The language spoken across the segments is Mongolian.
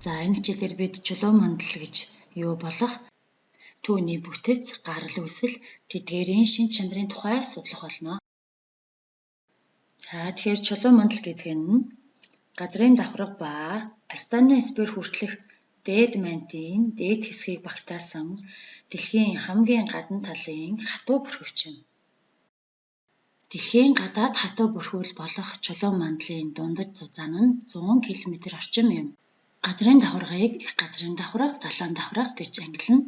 За энэ хичээлээр бид чулуун мандал гэж юу болох түүний бүтэц, гарал үүсэл, тэдгээрийн шин чанарын тухай судлах болно. За тэгэхээр чулуун мандал гэдэг нь газрын давхарга ба астеносфер хүртэлх дээд мантийн дээд хэсгийг багтаасан дэлхийн хамгийн гадна талын хатуу бүрхэгч юм. Дэлхийн гадаад хатуу бүрхүүл болох чулуун мандлын дундаж зузаан нь 100 км орчим юм. Газрын давхаргыг их газрын давхарга, далайн давхарга гэж ангилна.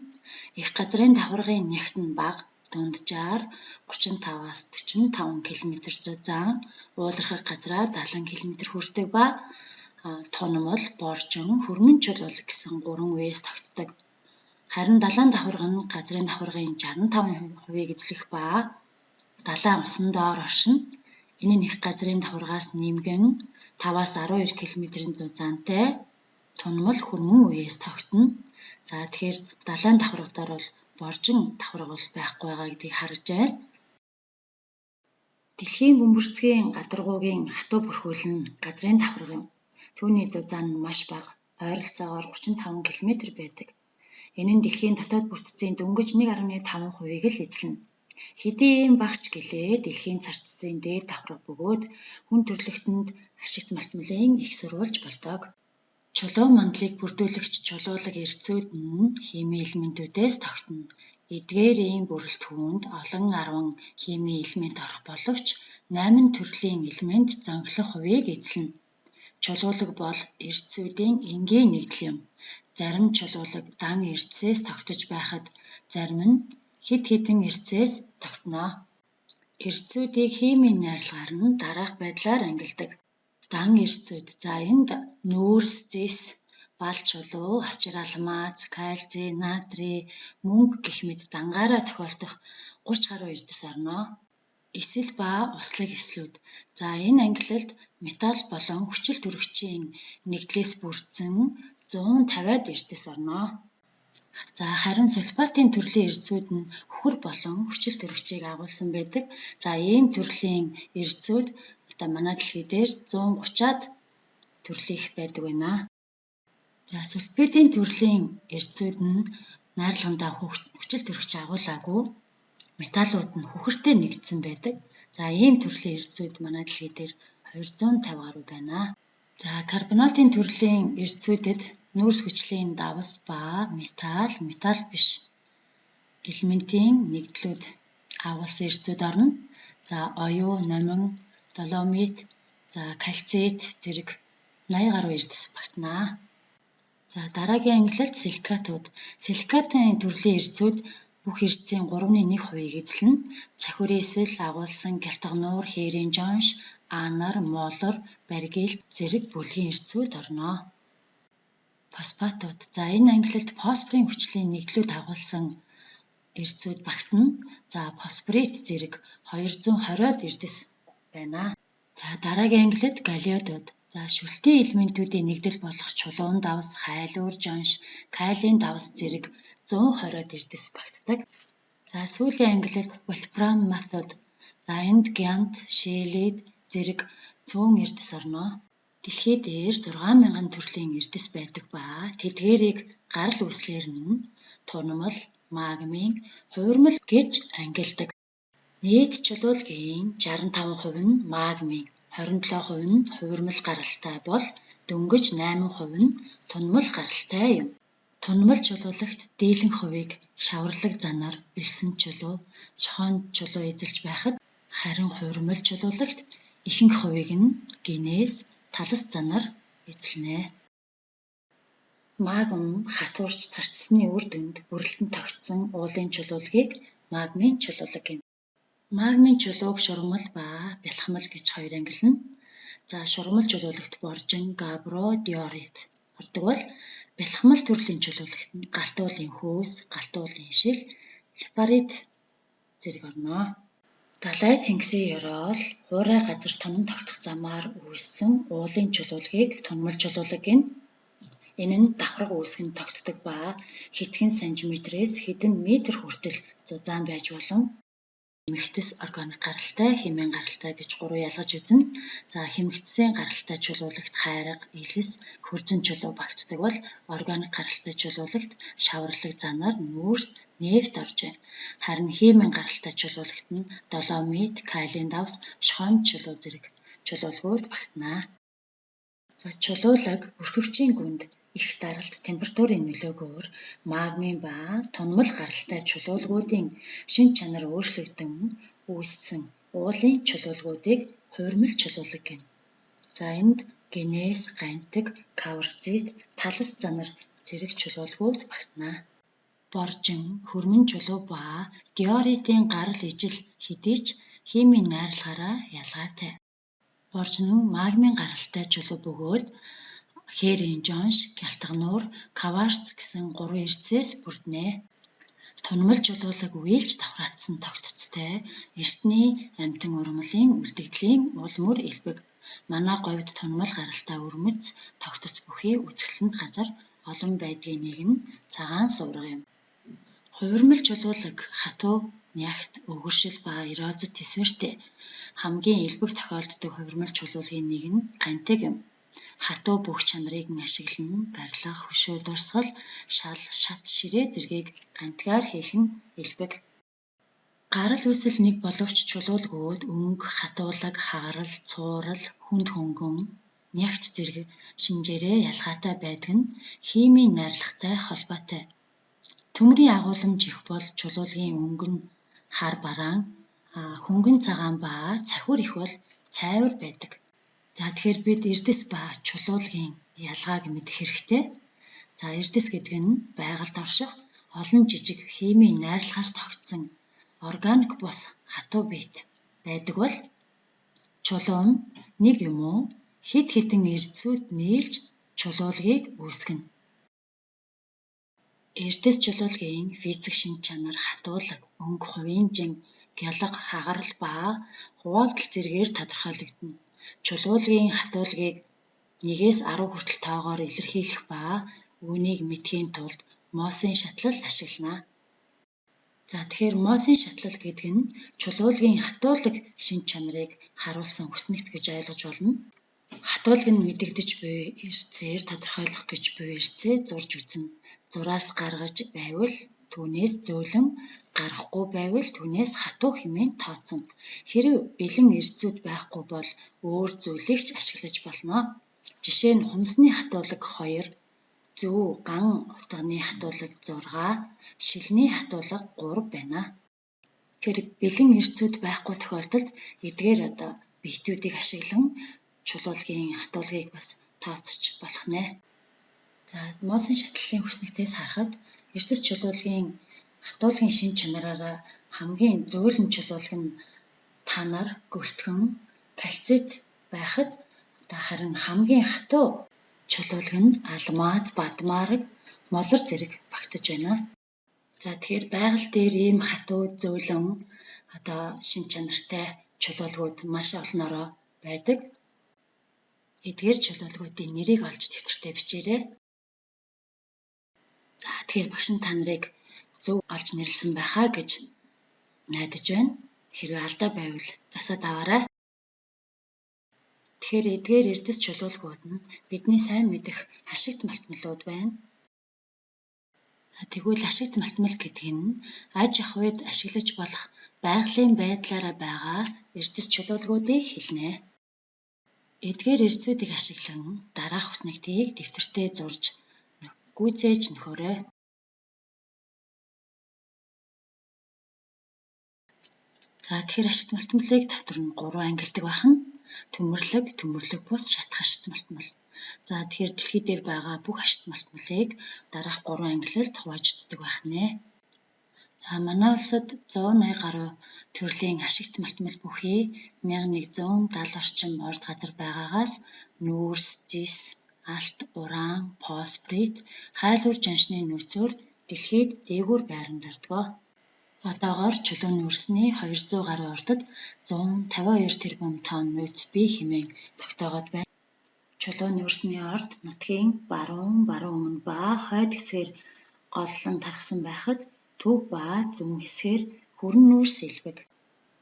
Их газрын давхаргын нягт нь бага, дунджаар 35-аас 45 км зузаан, уулархаг газраа 70 км хүрдэг ба тунамал, боржин, хөрмөн чулуулаг гэсэн 3 үеэс тогтдог. Харин далайн давхарга нь газрын давхаргын 65%-ийг эзлэх ба далайн усан доор оршино. Энэ нь их газрын давхаргаас нэмгэн 5-аас 12 км-ийн зузаантай тунамал хөрмөн үеэс тогтно. За тэгэхээр далайн давхарга дээр бол боржин давхарга бол байхгүй байгаа гэдгийг харж байна. Дэлхийн бөмбөрцгийн гадаргуугийн хатуу бүрхүүл нь газрын давхарга юм. Түүний зузаан нь маш бага, ойролцоогоор 35 км байдаг. Энэ нь дэлхийн дотоод бүтцийн дөнгөж 1.5%-ийг л эзэлнэ. Хэдий ийм багч гэлээ дэлхийн цар тассын дээд давхарга бөгөөд хүн төрлөختөнд ашигт малтмалын их сурвалж болдог. Чулуун мандлыг бүрдүүлэгч чулуулаг эрцүүд нь химийн элементүүдээс тогтно. Эдгээрийн бүрэлдэхүүнд олон 10 химийн элемент орох боловч 8 төрлийн элемент зөнгөлөх хувийг эзэлнэ. Чулуулаг бол эрцүүдийн энгийн нэгдэл юм. Зарим чулуулаг дан эрцээс тогтож байхад зарим нь хэд хэдэн эрцээс тогтно. Эрцүүдийг химийн найрлагаар нь дараах байдлаар ангилдаг. Дан эрцүүд за энд нүүрс, зис, бал чулуу, авчир алмаз, кальций, натрий, мөнгө гэх мэт дангаараа тохиолдох 30 гаруй эрдэс орно. Эсэл ба услаг эслүүд. За энэ ангилалд металл болон хүчил төрөгчийн нэгдлээс бүрдсэн 150-аад эрдэс орно. За харин сульфатын төрлийн эрдсүүд нь хөхөр болон хүчил төрөгчийг агуулсан байдаг. За ийм төрлийн эрдсүүд одоо манай дэлхий дээр 130-аад төрлийнх байдаг байна. За сульфидын төрлийн эрдсүүд нь найрлагандаа хүчил төрөгч агуулаагүй металлууд нь хөхөртэй нэгдсэн байдаг. За ийм төрлийн эрдсүүд манай дэлхий дээр 250 гаруй байна. За карбонатын төрлийн эрдсүүдэд нүүрс хүчлийн давас ба металл биш элементийн нэгдлүүд агуулсан эрдсүүд орно. За оюу, номин, доломит, за кальцит зэрэг 80 гаруй эрдэс багтана. За дараагийн ангилалд силикатууд. Силикатын төрлийн эрдсүүд бүх эрдсийн 3.1%-ийг эзэлнэ. Цахиур эсэл агуулсан гялтгануур, хээрийн жонш, анар, молор, баргил зэрэг бүлгийн эрдсүүд орно. Фосфатууд. За энэ ангилалд фосфорын хүчлийн нэгдлүүд агуулсан эрдсүүд багтана. За фосфорит зэрэг 220-од эрдэс байна. За дараагийн ангилалд галиодууд. За шүлтийн элементүүдийн нэгдэл болох чулуун давс, хайлуур жонш, калиен давс зэрэг 120-од эрдэс багтдаг. За сүүлийн ангилалд вольфраматууд. За энд гянт, шелид зэрэг цөөн эрдэс орно. Дэлхий дээр 6000 төрлийн эрдэс байдаг ба тэдгээрийг гарал үүслэр нь тунамал, магмын, хувирмал гэж ангилдаг. Нийт чулуулгийн 65% нь магмын, 27% нь хувирмал гаралтай бол дөнгөж 8% нь тунамал гаралтай юм. Тунамал чулуулагт дийлэнх хувийг шаварлаг занаар элсэн чулуу, шохоонд чулуу эзэлж байхад харин хувирмал чулуулагт ихэнх хувийг нь гинээс талас занаар эзэлнэ. Магм хатуурч царцсны үр дүнд бүрэлдэн тогтсон уулын чулуулгийг магмын чулуулаг гэнэ. Магмын чулууг шургамал ба бялхмал гэж хоёр ангилна. За шургамал чулуулагт боржин, габро, диорит ордог бол бялхмал төрлийн чулуулагт нь галтуулын хөөс, галтуулын шил, липарит зэрэг орно. Далай тэнгисийн ёроол хуурай газар тунам тогтох замаар үүссэн уулын чулуулгийг тунамал чулуулаг гэнэ. Энэ нь давхарга үүсгэн тогтдог ба хэдхэн сантиметрээс хэдэн метр хүртэл зузаан байж болно. Хэмэгтс органик гаралтай, химийн гаралтай гэж 3 ялгаж үзнэ. За хэмэгтсийн гаралтай чулуулагт хайрга, илэс, хөрзөн чулуу багтдаг бол органик гаралтай чулуулагт шаварлаг занаар нүүрс, нефть орж байна. Харин химийн гаралтай чулуулагт нь доломит, калиен давс, шхонц чулуу зэрэг чулуулгууд багтана. За чулуулаг бүрхөвчийн гүнд их даралт температурын нөлөөгөөр магмын ба тунмал гаралтай чулуулгуудын шин чанар өөрчлөгдөн үүссэн уулын чулуулгуудыг хуурмал чулуулаг гэнэ. За энд гнейс, гантик, каверцит, талас занар зэрэг чулуулгууд багтана. Боржин, хөрмөн чулуу ба диоритын гарал ижил хэдий ч химийн найрлагаараа ялгаатай. Боржин нь магмын гаралтай чулуу бөгөөд херийн жонш, гялтгануур, кварц гэсэн 3 эрдсээс бүрднэ. Тунмал чулуулаг үеэлж давхраацсан тогтцтой эртний амьтан ургамлын үлдэгдлийн уул мөр элбэг. Манай говьд тунмал гаралтай өрмөц тогтц бүхий үзэсгэлэнт газар олон байдгийн нэг нь цагаан сувраг юм. Хуурмал чулуулаг хатуу, нягт, өгөршил ба эрозит тэсвэртэй. Хамгийн элбэг тохиолддог хуурмал чулуулгын нэг нь гантик юм. Хатуу бүх чанарыг нь ашиглан барилга, хөшөө дурсгал, шал, шат, ширээ зэргийг гантгаар хийх нь элбэг. Гарал үүсэл нэг боловч чулуулгууд өнгө, хатуулаг, хагарал, цуурал, хүнд хөнгөн, нягт зэрэг шинжээрээ ялгаатай байдаг нь химийн найрлагатай холбоотой. Төмрийн агуулмж их бол чулуулгын өнгө нь хар бараан, хөнгөн цагаан ба цахиур их бол цайвар байдаг. За тэгэхээр бид эрдэс ба чулуулгын ялгааг мэдэх хэрэгтэй. За эрдэс гэдэг нь байгальд орших олон жижиг химийн найрлагаас тогтсон органик бус хатуу биет байдаг бол чулуу нь нэг юм уу хэд хэдэн эрдсүүд нийлж чулуулгыг үүсгэнэ. Эрдэс чулуулгын физик шин чанар хатуулаг, өнгө хувинжин, гялга, хагарал ба хуваагдал зэргээр тодорхойлогдно. Чулуулгын хатуулгыг 1-10 хүртэл тоогоор илэрхийлэх ба үүнийг мэдхийн тулд Мосийн шатлал ашиглана. За тэгэхээр Мосийн шатлал гэдэг нь чулуулгын хатуулаг шин чанарыг харуулсан хүснэгт гэж ойлгож болно. Хатуулаг нь мэдэгдэж буй эрдсээр тодорхойлох гэж буй эрдсээ зурж үзнэ. Зураас гаргаж байвал түүнээс зөөлөн, гарахгүй байвал түүнээс хатуу хэмээн тооцно. Хэрэв бэлэн эрдсүүд байхгүй бол өөр зүйлийг ч ашиглаж болно. Жишээ нь хумсны хатуулаг 2, зүү ган утганы хатуулаг 6, шилний хатуулаг 3 байна. Тэгэхээр бэлэн эрдсүүд байхгүй тохиолдолд эдгээр биетүүдийг ашиглан чулуулгын хатуулгыг бас тооцож болох нэ. За Мосийн шатлалын хүснэгтээс харахад эрдэс чулуулгын хатуулгын шин чанараараа хамгийн зөөлөн чулуулга нь танар, гөлтгөн, кальцит байхад харин хамгийн хатуу чулуулга нь алмаз, бадмаараг, молор зэрэг багтаж байна. За тэгэхээр байгаль дээр ийм хатуу зөөлөн шин чанартай чулуулгууд маш олноороо байдаг. Эдгээр чулуулгуудын нэрийг олж дэвтэртээ бичээрэй. За тэгэхээр багш та нарыг зөв олж нэрлсэн байхаа гэж найдаж байна. Хэрвээ алдаа байвал засаад аваарай. Тэгэхээр эдгээр эрдэс чулуулгууд нь бидний сайн мэдэх ашигт малтмалууд байна. Тэгвэл ашигт малтмал гэдэг нь аж ах үед ашиглаж болох байгалийн байдлаараа байгаа эрдэс чулуулгуудыг хэлнэ. Эдгээр эрдсүүдийг ашиглан дараах хүснэгтийг дэвтэртээ зурж гүйцээж нөхөөрэй. За тэгэхээр ашигт малтмалыг дотор нь 3 ангилдаг байна. Төмөрлөг, төмөрлөг бус, шатах ашигт малтмал. За тэгэхээр дэлхий дээр байгаа бүх ашигт малтмалыг дараах 3 ангилалд хувааж үздэг байх нэ. За манай улсад 180 гаруй төрлийн ашигт малтмал бүхий 1170 орчим орд газар байгаагаас нүүрс, зис, алт, уран, фосфорит, хайлуур жаншны нөөцөөр дэлхийд дээгүүр байрандардгаа. Одоогоор чулуун нүүрсний 200 гаруй ордод 152 тэрбум тонн нөөц бий хэмээн тогтоогод байна. Чулуун нүүрсний орд нутгийн баруун өмнө ба хойд хэсгээр голлон тархсан байхад төв ба зүүн хэсгээр хүрэн нүүрс элбэг.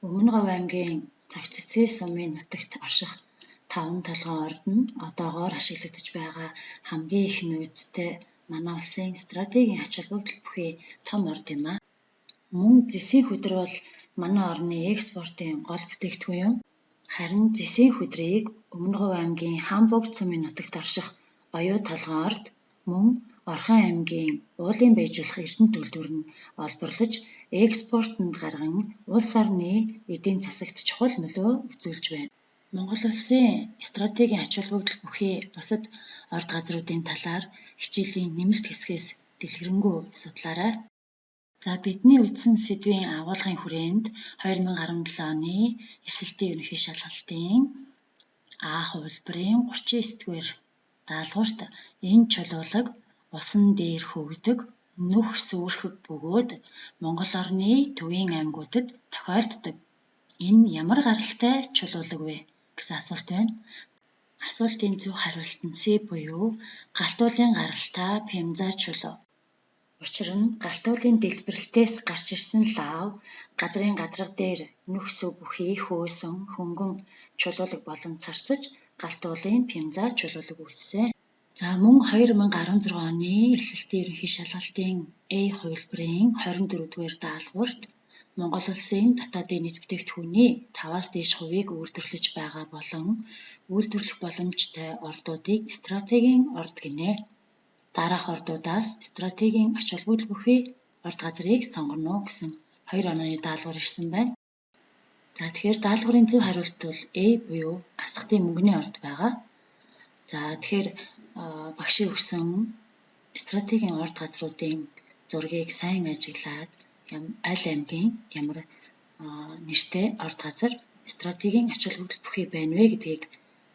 Өмнөговь аймгийн Цогцэцгийн сумын нутагт орших 5 толгой орд нь одоогоор ашиглагдаж байгаа хамгийн их нөөцтэй манай улсын стратегийн ач холбогдол бүхий том орд юм а. Мөн зэсийн хөдөр бол манай орны экспортын гол бүтээгдэхүүн юм. Харин зэсийн хөдрийг Өмнөговь аймгийн Хамбогд сумын нутагт орших оюу толгой орд мөн Орхон аймгийн уулын байжуулах Эрдэнэт үйлдвэр нь олборлож экспортод гарган улс орны эдийн засагт чухал нөлөө үзүүлж байна. Монгол улсын стратегийн ач холбогдол бүхий бусад орд газруудын талаар хичээлийн нэмэлт хэсгээс дэлгэрэнгүй судлаарай. За бидний үздсэн сэдвийн агуулгын хүрээнд 2017 оны эсэлтийн ерөнхий шалгалтын А хувилбарын 39-р даалгаварт энэ чулуулаг усан дээр хөвгдөг нүх сүвэрхэг бөгөөд Монгол орны төвийн аймагуудад тохиолддог. Энэ ямар гаралтай чулуулаг вэ гэсэн асуулт байна. Асуултын зөв хариулт нь С буюу галтуулын гаралтай пемза чулуу. Учир нь галтуулын дэлбэрэлтээс гарч ирсэн лав газрын гадарга дээр нүх сүв бүхий хөөсөн хөнгөн чулуулаг болон царцаж галтуулын пемза чулуулаг үүссэн. За мөн 2016 оны эсэлтийн ерөнхий шалгалтын А хувилбарын 24-р даалгаварт Монгол улсын дотоодын нийт бүтээгдэхүүний 5-аас дээш хувийг үйлдвэрлэж байгаа болон үйлдвэрлэх боломжтой ордуудыг стратегийн орд гинэ. Дараах ордуудаас стратегийн ач холбогдол бүхий орд газрыг сонгоно гэсэн 2 онооны даалгавар ирсэн байна. За тэгэхээр даалгаврын зөв хариулт бол А буюу асхтын мөнгөний орд байгаа. За тэгэхээр багшийн өгсөн стратегийн орд газруудын зургийг сайн ажиглаад аль аймгийн ямар нэртэй орд газар стратегийн ач холбогдол бүхий байна вэ гэдгийг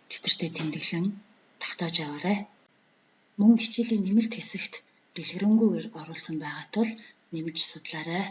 дэвтэртээ тэмдэглэн тогтоож аваарай. Мөн хичээлийн нэмэлт хэсэгт дэлгэрэнгүйгээр оруулсан байгаа тул нэмж судлаарай.